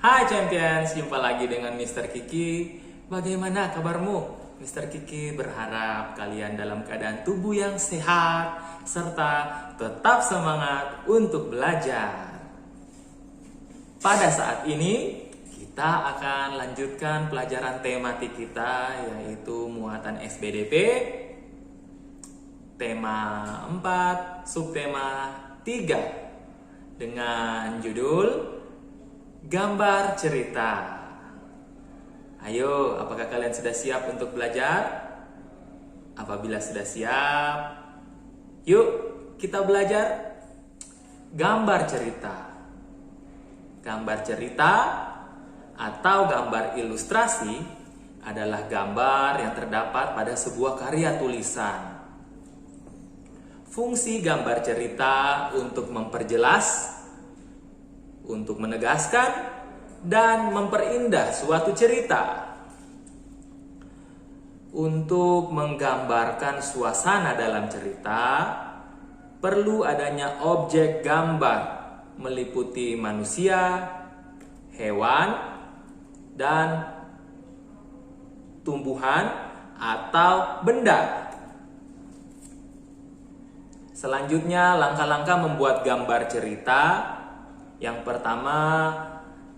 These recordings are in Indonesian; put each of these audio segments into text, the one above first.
Hai Champions, jumpa lagi dengan Mr. Kiki. Bagaimana kabarmu? Mr. Kiki berharap kalian dalam keadaan tubuh yang sehat serta tetap semangat untuk belajar. Pada saat ini kita akan lanjutkan pelajaran tematik kita, yaitu muatan SBDP tema 4, subtema 3 dengan judul gambar cerita. Ayo, apakah kalian sudah siap untuk belajar? Apabila sudah siap, yuk kita belajar gambar cerita. Gambar cerita atau gambar ilustrasi adalah gambar yang terdapat pada sebuah karya tulisan. Fungsi gambar cerita untuk memperjelas, untuk menegaskan, dan memperindah suatu cerita. Untuk menggambarkan suasana dalam cerita, perlu adanya objek gambar meliputi manusia, hewan, dan tumbuhan atau benda. Selanjutnya, langkah-langkah membuat gambar cerita. Yang pertama,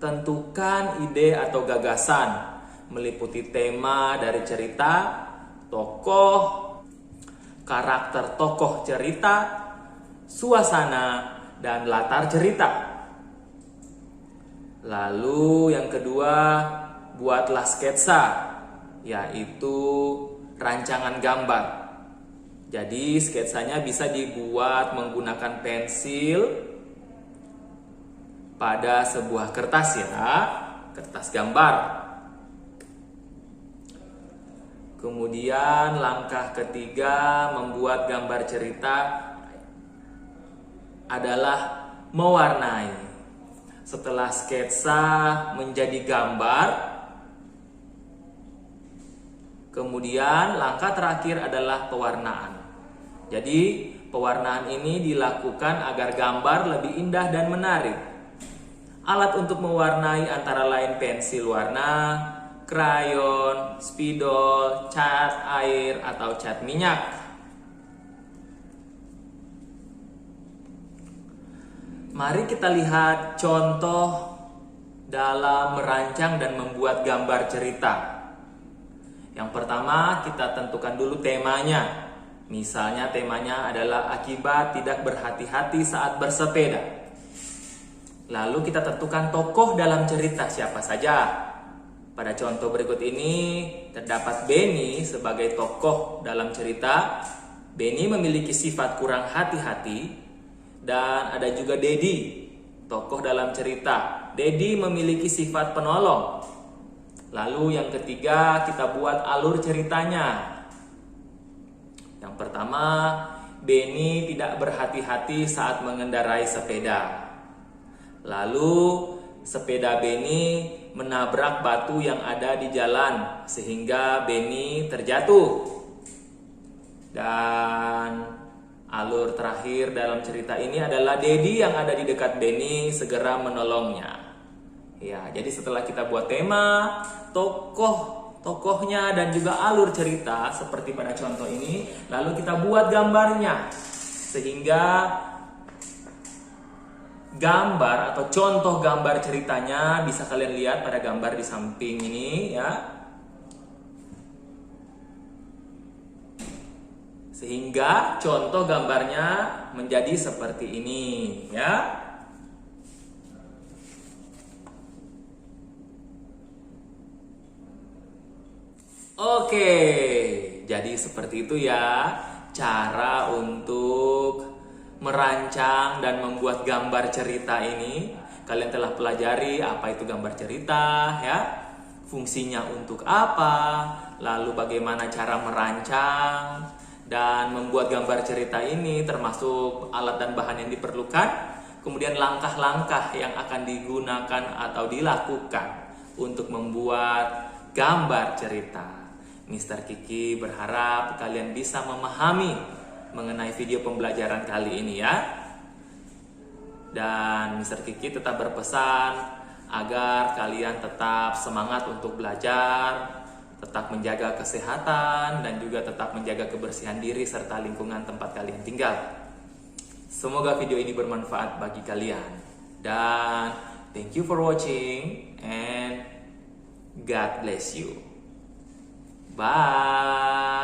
tentukan ide atau gagasan meliputi tema dari cerita, tokoh, karakter tokoh cerita, suasana, dan latar cerita. Lalu yang kedua, buatlah sketsa, yaitu rancangan gambar. Jadi sketsanya bisa dibuat menggunakan pensil pada sebuah kertas kertas gambar. Kemudian langkah ketiga membuat gambar cerita adalah mewarnai. Setelah sketsa menjadi gambar, kemudian langkah terakhir adalah pewarnaan. Jadi pewarnaan ini dilakukan agar gambar lebih indah dan menarik. Alat untuk mewarnai antara lain pensil warna, krayon, spidol, cat air, atau cat minyak. Mari kita lihat contoh dalam merancang dan membuat gambar cerita. Yang pertama, kita tentukan dulu temanya. Misalnya temanya adalah akibat tidak berhati-hati saat bersepeda. Lalu kita tentukan tokoh dalam cerita siapa saja. Pada contoh berikut ini terdapat Benny sebagai tokoh dalam cerita. Benny memiliki sifat kurang hati-hati. Dan ada juga Dedi, tokoh dalam cerita. Dedi memiliki sifat penolong. Lalu yang ketiga, kita buat alur ceritanya. Yang pertama, Benny tidak berhati-hati saat mengendarai sepeda. Lalu sepeda Benny menabrak batu yang ada di jalan sehingga Benny terjatuh. Dan alur terakhir dalam cerita ini adalah Dedi yang ada di dekat Benny segera menolongnya. Ya, jadi setelah kita buat tema, tokohnya dan juga alur cerita seperti pada contoh ini, lalu kita buat gambarnya sehingga gambar atau contoh gambar ceritanya bisa kalian lihat pada gambar di samping ini ya. Sehingga contoh gambarnya menjadi seperti ini ya. Oke, jadi seperti itu ya cara untuk merancang dan membuat gambar cerita ini. Kalian telah pelajari apa itu gambar cerita ya, fungsinya untuk apa, lalu bagaimana cara merancang dan membuat gambar cerita ini, termasuk alat dan bahan yang diperlukan, kemudian langkah-langkah yang akan digunakan atau dilakukan untuk membuat gambar cerita. Mr. Kiki berharap kalian bisa memahami mengenai video pembelajaran kali ini ya. Dan Mr. Kiki tetap berpesan, agar kalian tetap semangat untuk belajar, tetap menjaga kesehatan, dan juga tetap menjaga kebersihan diri serta lingkungan tempat kalian tinggal. Semoga video ini bermanfaat bagi kalian. Dan thank you for watching and God bless you. Bye.